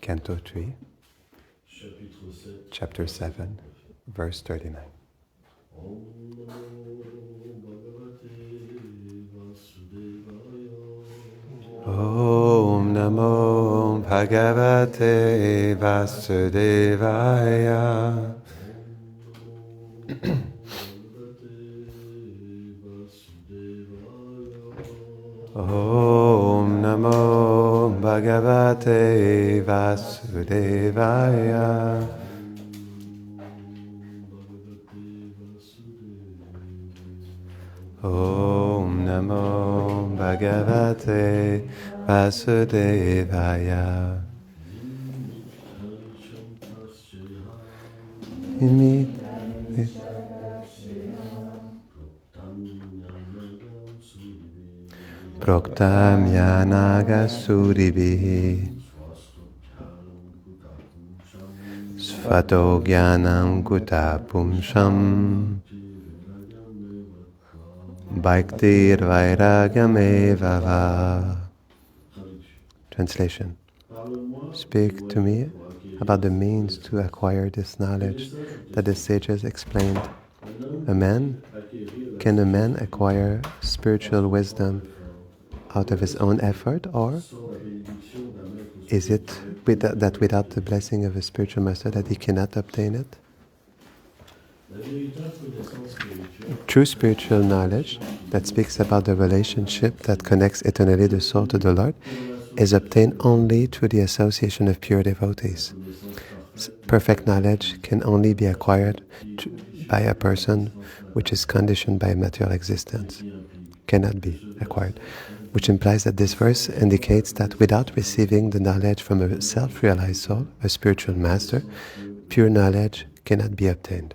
Canto 3, Chapter 7, verse 39. Om Namo Bhagavate Vasudevaya. Om Namo Bhagavate Vasudevaya. Om Namo Bhagavate Vasudevaya. Proktam Yanaga Suribihi Svato Gyanam Kuta Pumsham Bhaktir Vairagame Vava. Translation. Speak to me about the means to acquire this knowledge that the sages explained. Can a man acquire spiritual wisdom out of his own effort, or is it that without the blessing of a spiritual master that he cannot obtain it? True spiritual knowledge that speaks about the relationship that connects eternally the soul to the Lord is obtained only through the association of pure devotees. Perfect knowledge can only be acquired by a person which is conditioned by material existence. Cannot be acquired, which implies that this verse indicates that without receiving the knowledge from a self-realized soul, a spiritual master, pure knowledge cannot be obtained.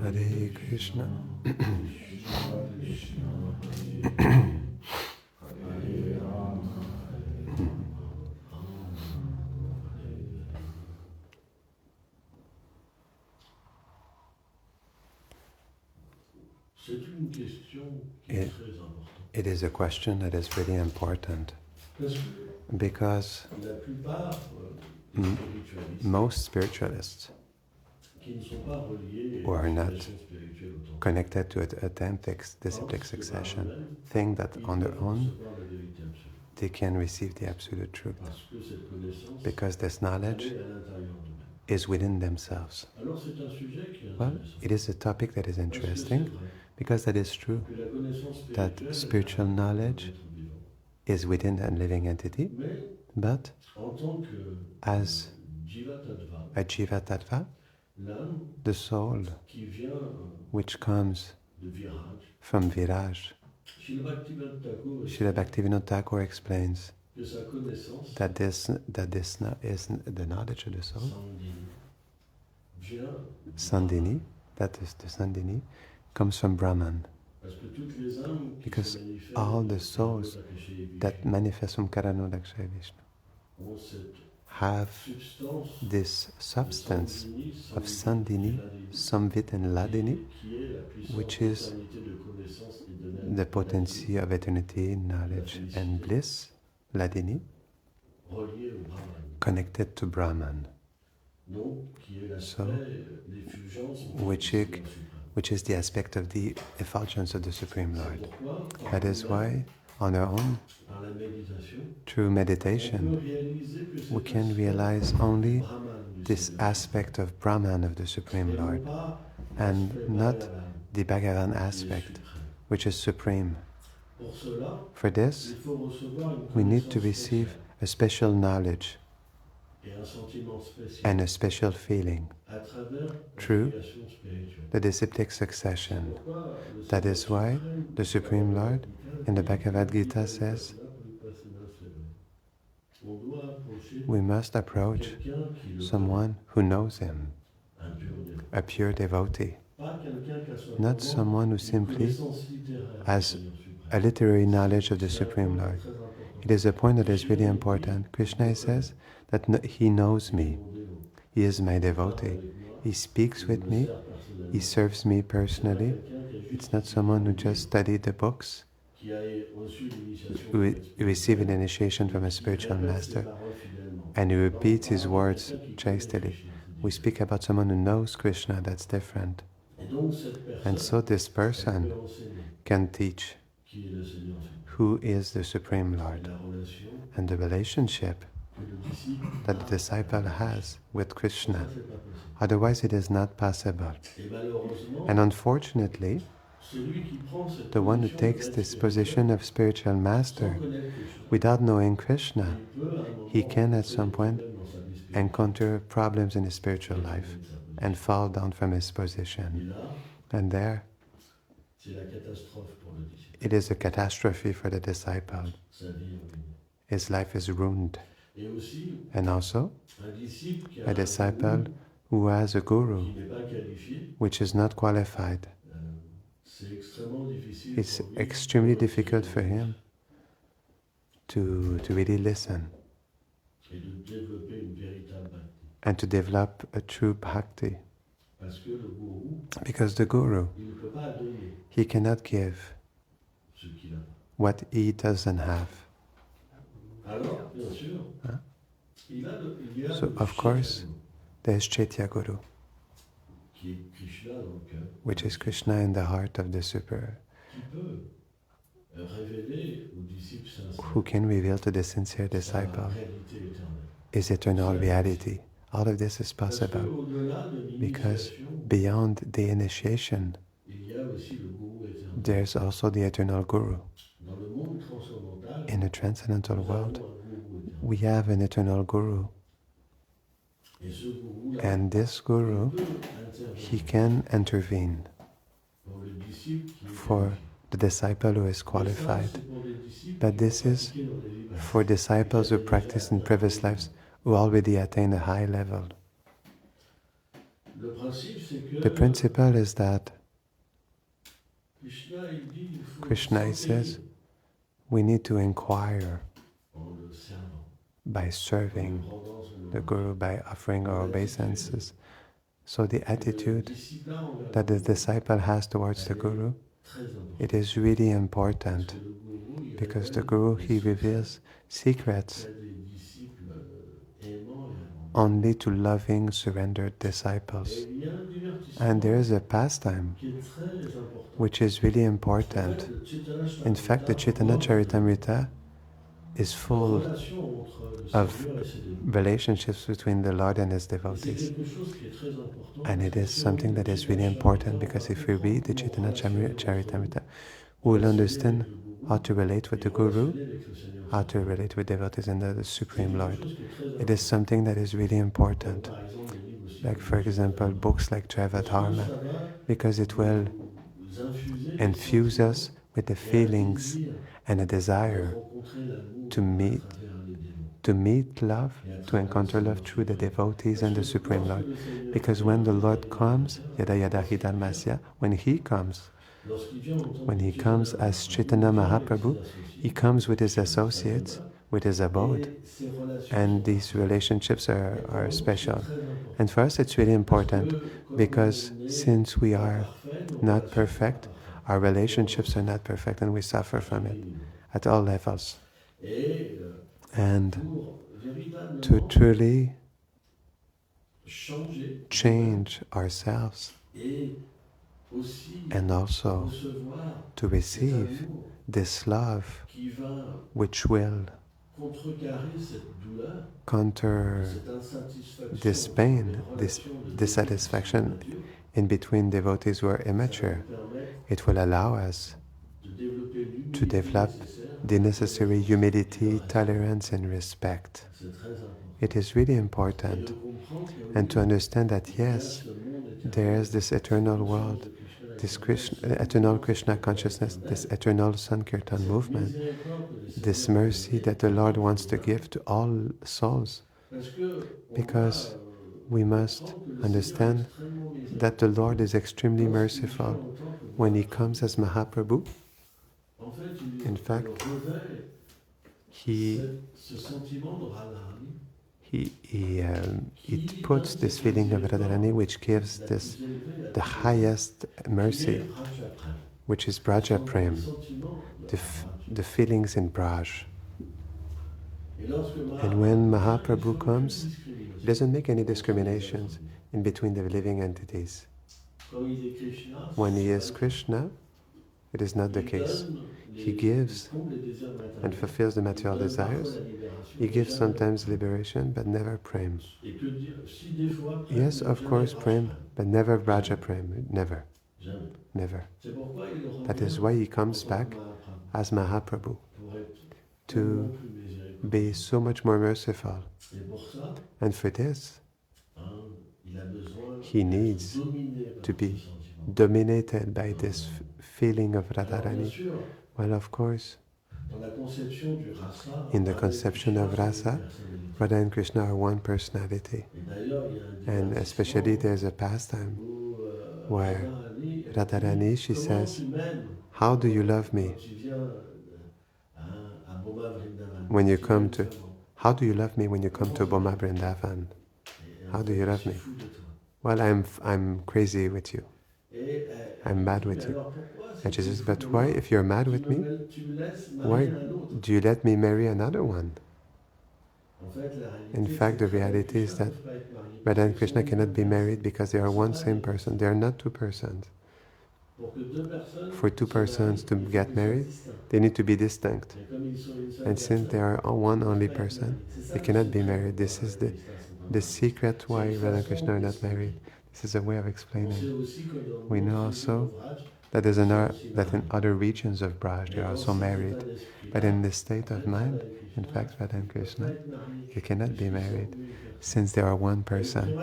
Hare Krishna. It is a question that is really important because most spiritualists who are not connected to a disciplic succession think that on their own they can receive the absolute truth because this knowledge is within themselves. Well, it is a topic that is interesting because that is true, that spiritual knowledge is within a living entity, but as a jiva tattva, the soul which comes from viraj. Srila Bhaktivinoda Thakur explains that this is the knowledge of the soul. Sandhini, that is the Sandhini, comes from Brahman. Because all the souls that manifest from Karanodakshaya Vishnu have this substance of Sandhini, Samvit and Ladini, which is the potency of eternity, knowledge and bliss, Ladini, connected to Brahman. So, which which is the aspect of the effulgence of the Supreme Lord. That is why, on our own, through meditation, we can realize only this aspect of Brahman of the Supreme Lord, and not the Bhagavan aspect, which is supreme. For this, we need to receive a special knowledge and a special feeling through the disciplic succession. That is why the Supreme Lord in the Bhagavad Gita says, we must approach someone who knows Him, a pure devotee, not someone who simply has a literary knowledge of the Supreme Lord. It is a point that is really important. Krishna says that He knows me. He is my devotee. He speaks with me. He serves me personally. It's not someone who just studied the books, who received an initiation from a spiritual master, and he repeats his words chastely. We speak about someone who knows Krishna, that's different. And so this person can teach who is the Supreme Lord, and the relationship that the disciple has with Krishna. Otherwise it is not possible. And unfortunately, the one who takes this position of spiritual master without knowing Krishna, he can at some point encounter problems in his spiritual life and fall down from his position. And there, it is a catastrophe for the disciple. His life is ruined. And also, a disciple who has a guru, which is not qualified, it's extremely difficult for him to really listen and to develop a true bhakti. Because the guru, he cannot give what he doesn't have. Huh? So, of course, there's Chaitya Guru, which is Krishna in the heart of the Super, who can reveal to the sincere disciple his eternal reality. All of this is possible because beyond the initiation, there's also the eternal Guru. In the transcendental world, we have an eternal Guru. And this Guru, he can intervene for the disciple who is qualified. But this is for disciples who practice in previous lives who already attain a high level. The principle is that Krishna says we need to inquire by serving the Guru, by offering our obeisances. So the attitude that the disciple has towards the Guru, it is really important, because the Guru, he reveals secrets only to loving, surrendered disciples. And there is a pastime which is really important. In fact, the Chaitanya Charitamrita is full of relationships between the Lord and His devotees. And it is something that is really important, because if we read the Chaitanya Charitamrita, we will understand how to relate with the Guru, how to relate with devotees and the Supreme Lord. It is something that is really important. Like, for example, books like Dharma, because it will infuse us with the feelings and a desire to meet love, to encounter love through the devotees and the Supreme Lord. Because when the Lord comes, yada yada hi dharmasya, when He comes as Chaitanya Mahaprabhu, He comes with His associates, with His abode. And these relationships are special. And for us it's really important, because since we are not perfect, our relationships are not perfect, and we suffer from it at all levels. And to truly change ourselves and also to receive this love which will counter this pain, this dissatisfaction in between devotees who are immature. It will allow us to develop the necessary humility, tolerance, and respect. It is really important, and to understand that yes, there is this eternal world, this eternal Krishna consciousness, this eternal Sankirtan movement, this mercy that the Lord wants to give to all souls. Because we must understand that the Lord is extremely merciful. When He comes as Mahaprabhu, in fact, it puts this feeling of Radharani, which gives this the highest mercy, which is Braja Prem, the feelings in Braj. And when Mahaprabhu comes, he doesn't make any discriminations in between the living entities. When he is Krishna, it is not the case. He gives and fulfills the material desires. He gives sometimes liberation, but never prem. Yes, of course, prem, but never Braja Prem. Never. Never. That is why he comes back as Mahaprabhu, to be so much more merciful. And for this, he needs to be dominated by this feeling of Radharani. Well, of course, in the conception of rasa, Radha and Krishna are one personality. And especially there's a pastime where Radharani, she says, how do you love me? When you come to, how do you love me when you come to Boma Vrindavan? How do you love me? Well, I'm crazy with you. I'm mad with you. And she says, but why, if you're mad with me, why do you let me marry another one? In fact, the reality is that Radha and Krishna cannot be married because they are one same person. They are not two persons. For two persons to get married, they need to be distinct. And since they are one only person, they cannot be married. This is the secret why Radha and Krishna are not married. This is a way of explaining. We know also that that in other regions of Braj they are also married. But in this state of mind, in fact, Radha and Krishna, they cannot be married since they are one person.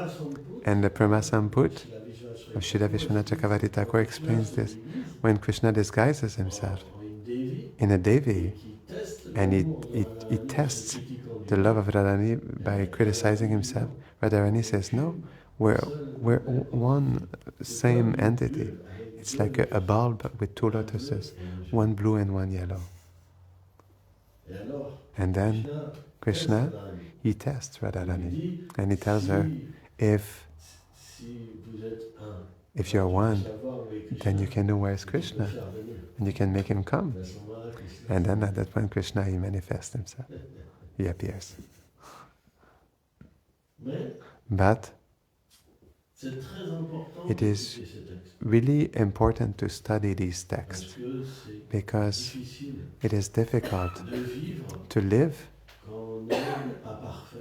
And the Pramasamput of Srila Vishwanath Chakravarti Thakur explains this. When Krishna disguises himself in a Devi and he tests the love of Radharani by criticizing himself, Radharani says, no, we're one same entity. It's like a bulb with two lotuses, one blue and one yellow. And then Krishna, he tests Radharani and he tells her, if you're one, then you can know where is Krishna and you can make him come. And then at that point Krishna, he manifests himself. He appears. But it is really important to study these texts because it is difficult to live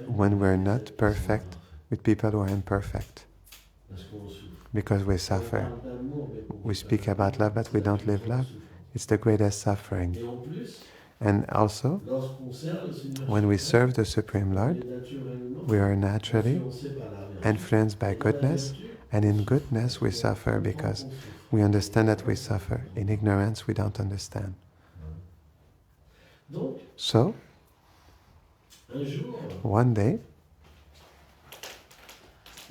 when we're not perfect with people who are imperfect, because we suffer. We speak about love, but we don't live love. It's the greatest suffering. And also, when we serve the Supreme Lord, we are naturally influenced by goodness, and in goodness we suffer because we understand that we suffer. In ignorance we don't understand. So, one day,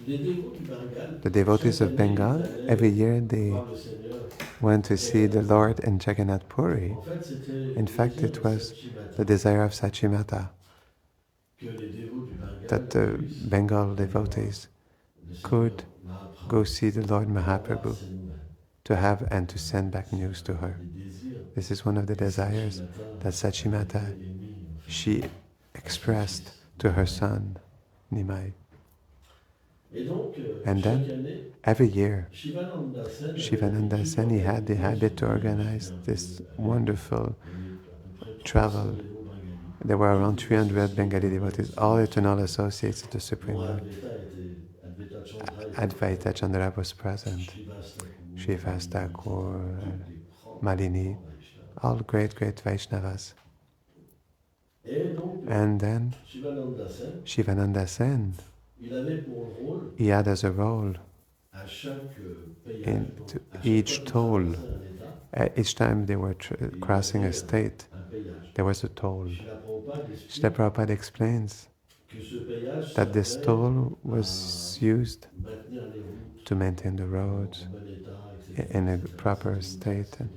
the devotees of Bengal, every year they went to see the Lord in Jagannath Puri. In fact, it was the desire of Sachimata that the Bengal devotees could go see the Lord Mahaprabhu to have and to send back news to her. This is one of the desires that Sachimata, she expressed to her son, Nimai. And then, every year, Shivananda Sen, he had the habit to organize this wonderful travel. There were around 300 Bengali devotees, all eternal associates of the Supreme Lord. Advaita Chandra was present, Srivas Thakur, Malini, all great Vaishnavas. And then Shivananda Sen, he had as a role in each toll, each time they were crossing a state, there was a toll. Srila Prabhupada explains that this toll was used to maintain the roads in a proper state, and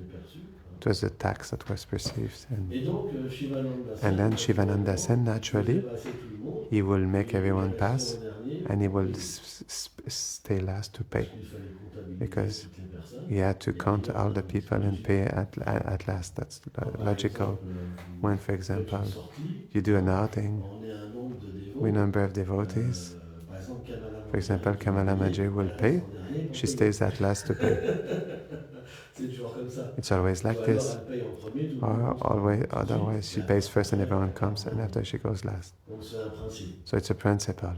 it was a tax that was perceived. And then Shivananda Sen, naturally, he will make everyone pass, and he will stay last to pay, because he had to count all the people and pay at last. That's logical. When, for example, you do an outing with a number of devotees, for example, Kamala Majay will pay, she stays at last to pay. It's always like this. Or always, otherwise she pays first and everyone comes, and after she goes last. So it's a principle.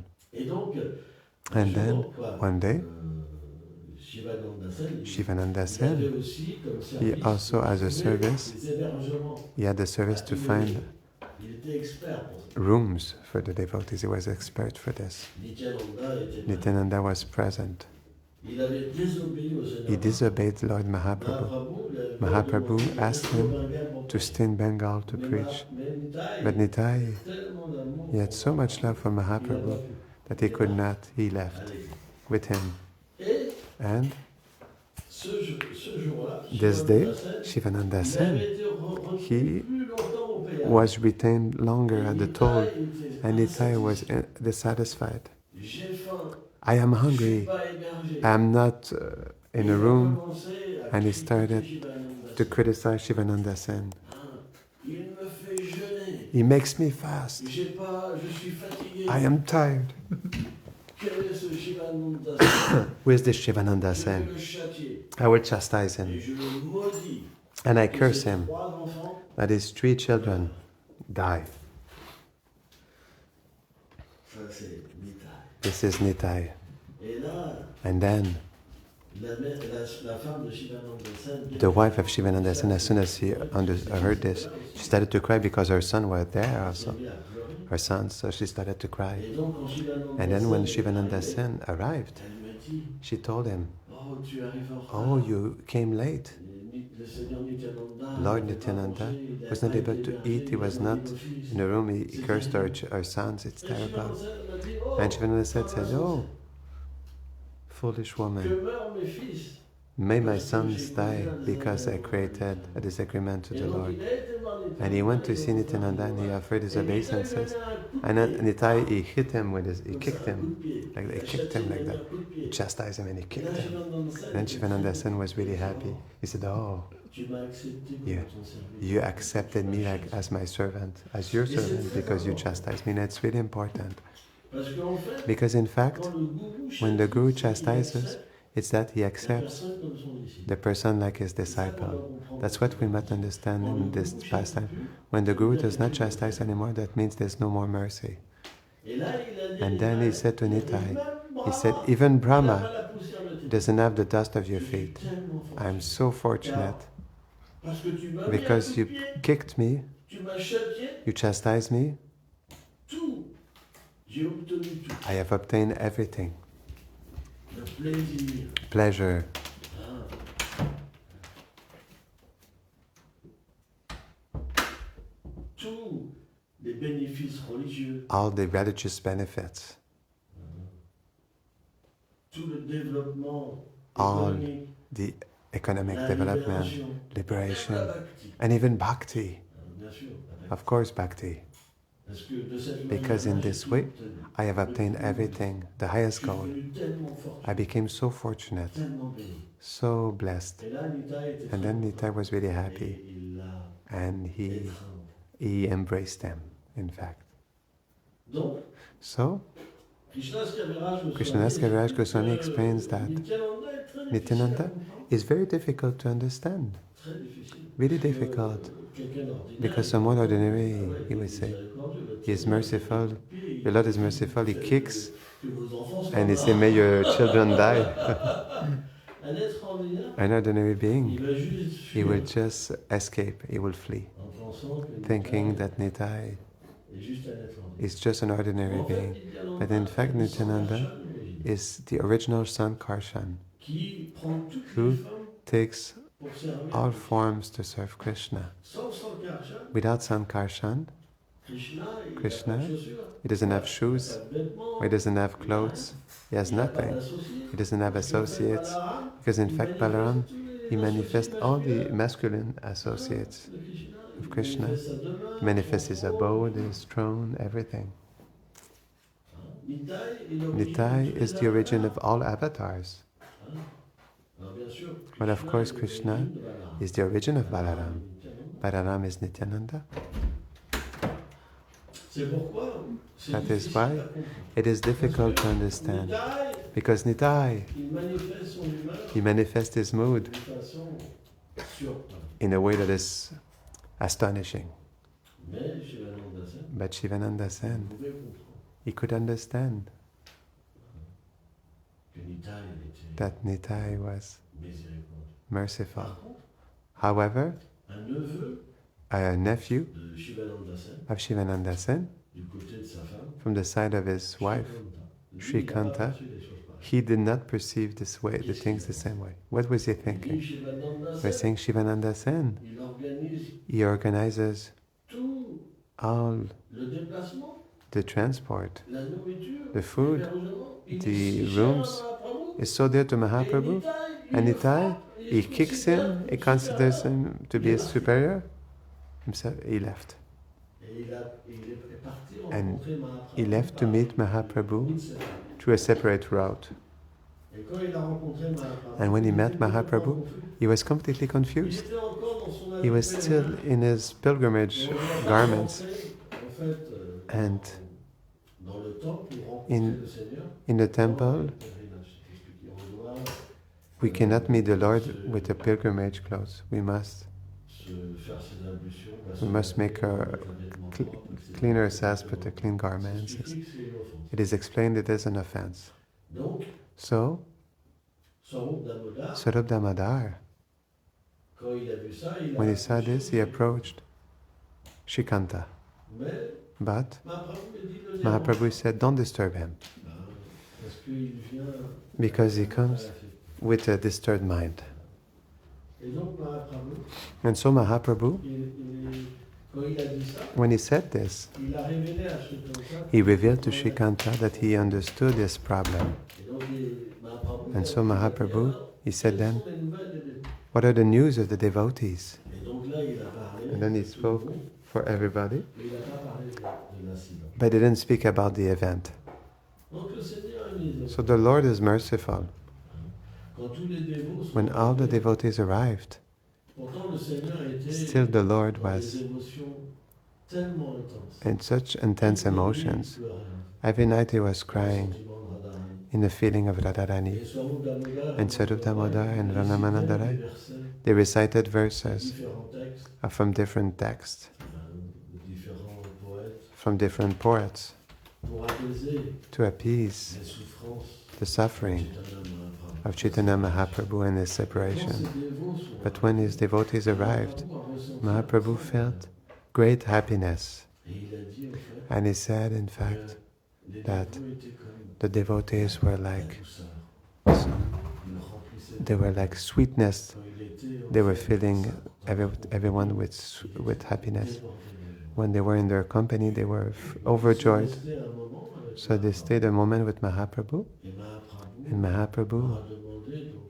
And then one day, Shivananda Sen, he also has a service. He had the service to find rooms for the devotees. He was expert for this. Nityananda was present. He disobeyed Lord Mahaprabhu. Mahaprabhu asked him to stay in Bengal to preach. But Nitai, he had so much love for Mahaprabhu that he could not. He left with him. And this day, Shivananda Sen, he was retained longer at the toll, and Nitai was dissatisfied. I am hungry. I am not in a room. And he started to criticize Shivananda Sen. He makes me fast. I am tired. Who is this Shivananda Sen? I will chastise him. And I curse him that his 3 children die. This is Nitai. And then the wife of Shivananda Sen, as soon as she heard this, she started to cry because her son was there also. Her son, so she started to cry. And then when Shivananda Sen arrived, she told him, "Oh, you came late." Lord Nityananda was not able to eat. He was not in the room. He cursed our sons. It's terrible. And Shivananda said, "Oh, foolish woman, may my sons die because I created a disagreement to the Lord." And he went to see Nityananda and he offered his obeisances. And then Nitai, he hit him with he kicked him like that. He chastised him and he kicked him. And then Shivananda Sen was really happy. He said, "Oh, you accepted me as my servant, as your servant, because you chastised me." And that's really important. Because in fact, when the Guru chastises, it's that he accepts the person like his disciple. That's what we must understand in this pastime. When the Guru does not chastise anymore, that means there's no more mercy. And then he said to Nitai, he said, "Even Brahma doesn't have the dust of your feet. I'm so fortunate because you kicked me, you chastised me, I have obtained everything. Pleasure." All the religious benefits, all the economic development, liberation, and even bhakti. Of course, bhakti. Because in this way, I have obtained everything, the highest goal. I became so fortunate, so blessed. And then Nitai was really happy. And he embraced them, in fact. So, Krishnadas Kaviraj Goswami explains that Nityananda is very difficult to understand. Really difficult. Because someone ordinary, he would say, he is merciful, the Lord is merciful, he kicks, and he says, may your children die. An ordinary being, he will just escape, he will flee, thinking that Nitai is just an ordinary being. But in fact, Nityananda is the original son Karshan, who takes all forms to serve Krishna. Without Sankarshan, Krishna, he doesn't have shoes, he doesn't have clothes, he has nothing. He doesn't have associates, because in fact Balaram, he manifests all the masculine associates of Krishna. He manifests his abode, his throne, everything. Nitai is the origin of all avatars. But of course Krishna is the origin of Balaram. Balaram is Nityananda. That is why it is difficult to understand. Because Nitai, he manifests his mood in a way that is astonishing. But Shivananda Sen, he could understand that Nitai was merciful. However, a nephew of Shivananda Sen, from the side of his wife, Shrikanta, he did not perceive this way, the things the same way. What was he thinking? He was saying Shivananda Sen, he organizes all the transport, the food, the rooms, is so dear to Mahaprabhu. And Nitai, he kicks him, he considers him to be a superior. Himself, he left. And he left to meet Mahaprabhu through a separate route. And when he met Mahaprabhu, he was completely confused. He was still in his pilgrimage garments. And in the temple, we cannot meet the Lord with the pilgrimage clothes. We must make clean ourselves with the clean garments. It is explained it is an offense. So, Swarup Damodar, when he saw this, he approached Shrikanta. But Mahaprabhu said, don't disturb him, because he comes with a disturbed mind. And so Mahaprabhu, when he said this, he revealed to Shrikanta that he understood his problem. And so Mahaprabhu, he said then, what are the news of the devotees? And then he spoke for everybody, but he didn't speak about the event. So the Lord is merciful. When all the devotees arrived, still the Lord was in such intense emotions. Every night he was crying in the feeling of Radharani. And Swarup Damodar and Ranamanandarai, they recited verses from different texts, from different poets, to appease the suffering of Chaitanya Mahaprabhu and his separation. But when his devotees arrived, Mahaprabhu felt great happiness. And he said, in fact, that the devotees were like, they were like sweetness. They were filling everyone with happiness. When they were in their company, they were overjoyed. So they stayed a moment with Mahaprabhu, and Mahaprabhu,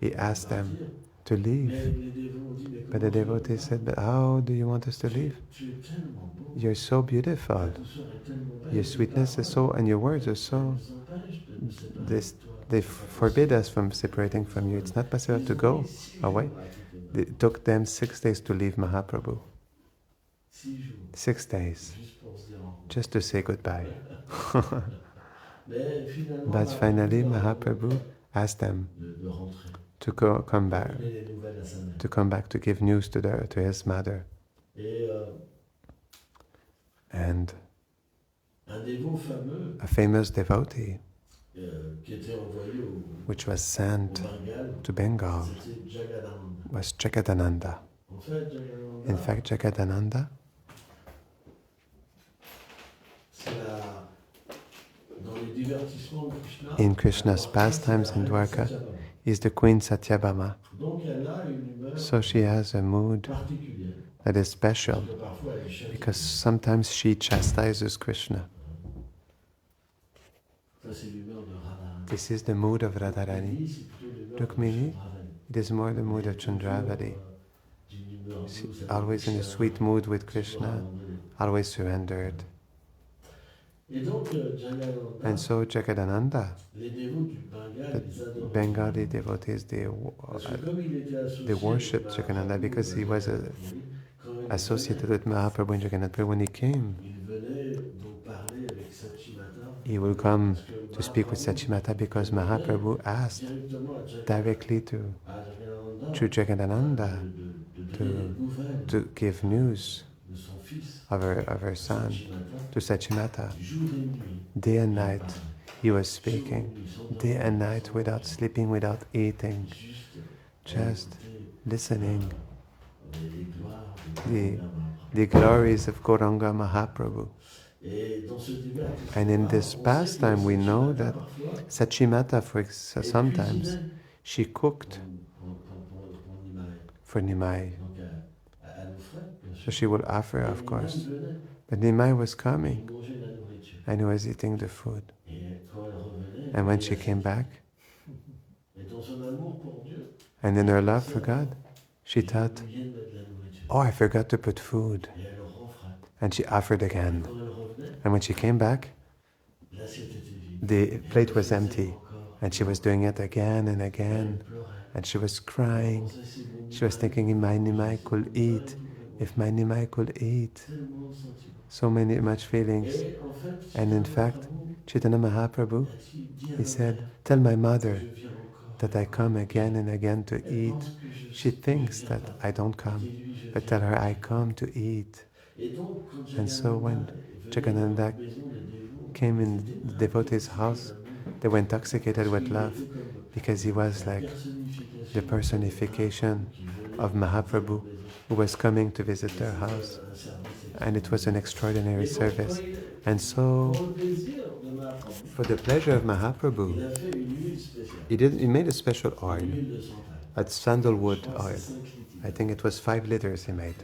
he asked them to leave. But the devotees said, but how do you want us to leave? You're so beautiful. Your sweetness is so, and your words are so, they forbid us from separating from you. It's not possible to go away. It took them 6 days to leave Mahaprabhu. 6 days. Just to say goodbye. But finally, Mahaprabhu asked them to come back, to give news to his mother. And a famous devotee, which was sent to Bengal, was Jagadananda. In fact, Jagadananda in Krishna's pastimes in Dwarka is the Queen Satyabhama. So she has a mood that is special because sometimes she chastises Krishna. This is the mood of Radharani. Rukmini, it is more the mood of Chandravati. Always in a sweet mood with Krishna, always surrendered. And so Jagadananda, the Bengali devotees, they worshipped Jagadananda because he was associated with Mahaprabhu and Jagannath. When he came, he will come to speak with Sachimata because Mahaprabhu asked directly to Jagadananda to give news of her son to Sachimata. Day and night he was speaking, day and night without sleeping, without eating, just listening the glories of Gauranga Mahaprabhu. And in this pastime we know that Sachimata, sometimes she cooked for Nimai. So she will offer, of course. But Nimai was coming and he was eating the food. And when she came back, and in her love for God, she thought, oh, I forgot to put food. And she offered again. And when she came back, the plate was empty. And she was doing it again and again. And she was crying. She was thinking, if my Nimai could eat, if my Nimai could eat. So much feelings. And in fact, Chaitanya Mahaprabhu, he said, tell my mother that I come again and again to eat. She thinks that I don't come, but tell her I come to eat. And so when Jagadananda came in the devotee's house, they were intoxicated with love because he was like the personification of Mahaprabhu who was coming to visit their house. And it was an extraordinary service. And so, for the pleasure of Mahaprabhu, he made a special oil, a sandalwood oil. I think it was 5 liters he made.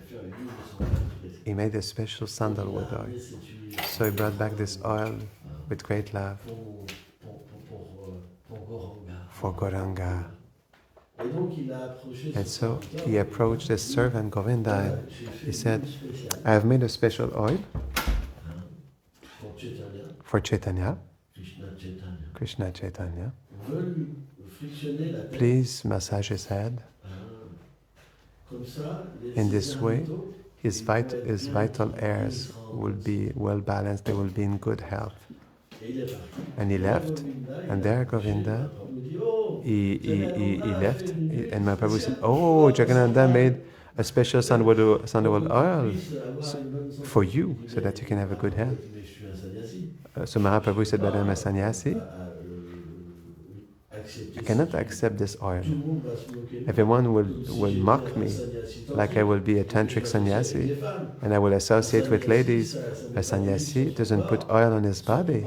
He made a special sandalwood oil. So he brought back this oil with great love for Gauranga. And so he approached his servant Govinda and he said, I have made a special oil for Chaitanya, Krishna Chaitanya. Please massage his head. In this way, his vital airs will be well balanced, they will be in good health. And he left, and there Govinda, he left, and Mahaprabhu said, oh, Jagannatha made a special sandalwood oil for you, so that you can have a good health. So Mahaprabhu said, but I'm a sannyasi. I cannot accept this oil. Everyone will mock me like I will be a tantric sannyasi and I will associate with ladies. A sannyasi doesn't put oil on his body,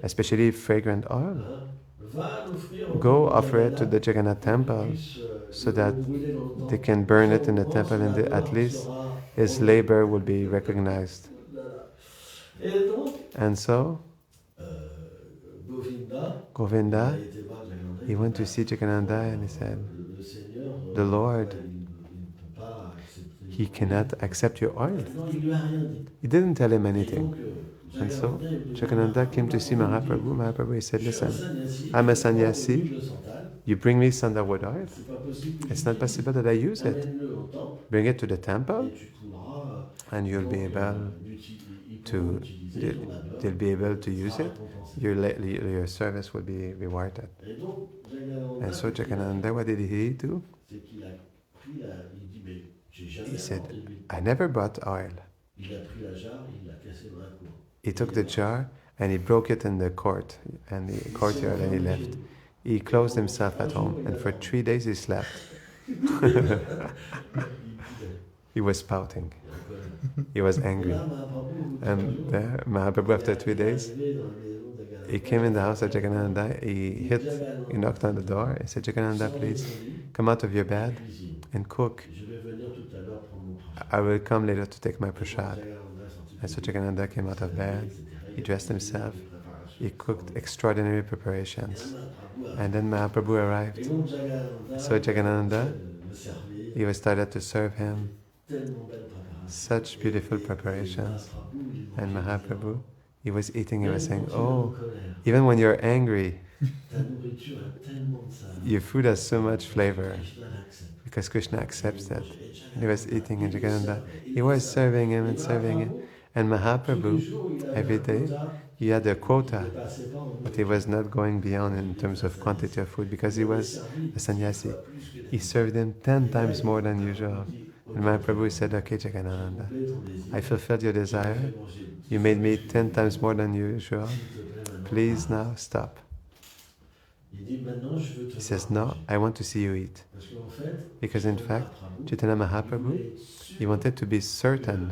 especially fragrant oil. Go offer it to the Jagannath temple so that they can burn it in the temple and at least his labor will be recognized. And so, Govinda, he went to see Jagannatha and he said, the Lord, he cannot accept your oil. He didn't tell him anything. And so Jagannatha came to see Mahaprabhu. Mahaprabhu, he said, listen, I'm a sannyasi. You bring me sandalwood oil. It's not possible that I use it. Bring it to the temple and you'll be able to, they'll be able to use it, your service will be rewarded. And so Jagadananda, what did he do? He said, I never bought oil. He took the jar and he broke it in the court and the courtyard and he left. He closed himself at home and for 3 days he slept. He was pouting. He was angry. And Mahaprabhu, after 3 days, he came in the house of Jagadananda. He knocked on the door. He said, Jagadananda, please come out of your bed and cook. I will come later to take my prasad. And so Jagadananda came out of bed. He dressed himself. He cooked extraordinary preparations. And then Mahaprabhu arrived. So Jagadananda, he was started to serve him. Such beautiful preparations. And Mahaprabhu, he was eating, he was saying, oh, even when you're angry, your food has so much flavor because Krishna accepts that. And he was eating in Jagadananda. He was serving him and serving him. And Mahaprabhu, every day, he had a quota, but he was not going beyond in terms of quantity of food because he was a sannyasi. He served him 10 times more than usual. And Mahaprabhu said, okay, Jagadananda, I fulfilled your desire. You made me 10 times more than usual. Please now stop. He says, no, I want to see you eat. Because in fact, Chaitanya Mahaprabhu, he wanted to be certain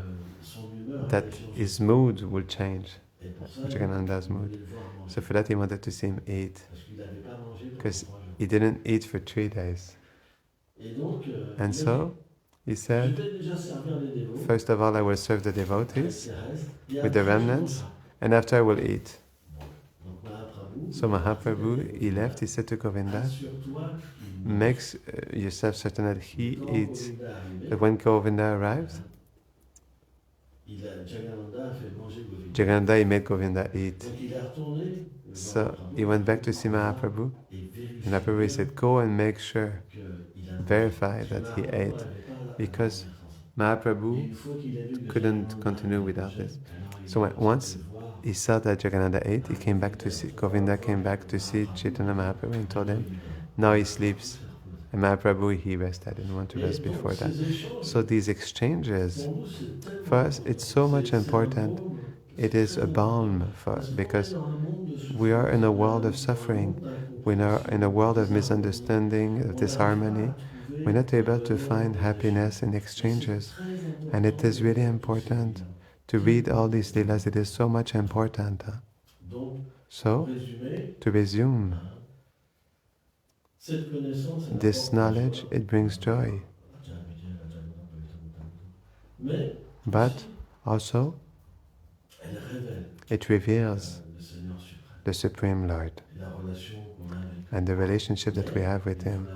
that his mood will change, Jagadananda's mood. So for that he wanted to see him eat. Because he didn't eat for 3 days. And so, he said, first of all I will serve the devotees with the remnants, and after I will eat. So Mahaprabhu, he left, he said to Govinda, make yourself certain that he eats. But when Govinda arrived, Jagadananda, he made Govinda eat. So he went back to see Mahaprabhu, and Mahaprabhu said, go and make sure, verify that he ate, because Mahaprabhu couldn't continue without this. So once he saw that Jagadananda ate, he came back to see, Govinda came back to see Chaitanya Mahaprabhu and told him, now he sleeps. And Mahaprabhu, he rested, I didn't want to rest before that. So these exchanges, for us, it's so much important. It is a balm for us, because we are in a world of suffering. We are in a world of misunderstanding, of disharmony. We're not able to find happiness in exchanges. And it is really important to read all these leelas. It is so much important. So, to resume, this knowledge, it brings joy. But also, it reveals the Supreme Lord and the relationship that we have with Him.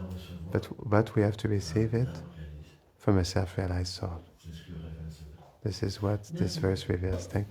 But we have to receive it from a self-realized soul. This is what this verse reveals. Thank you.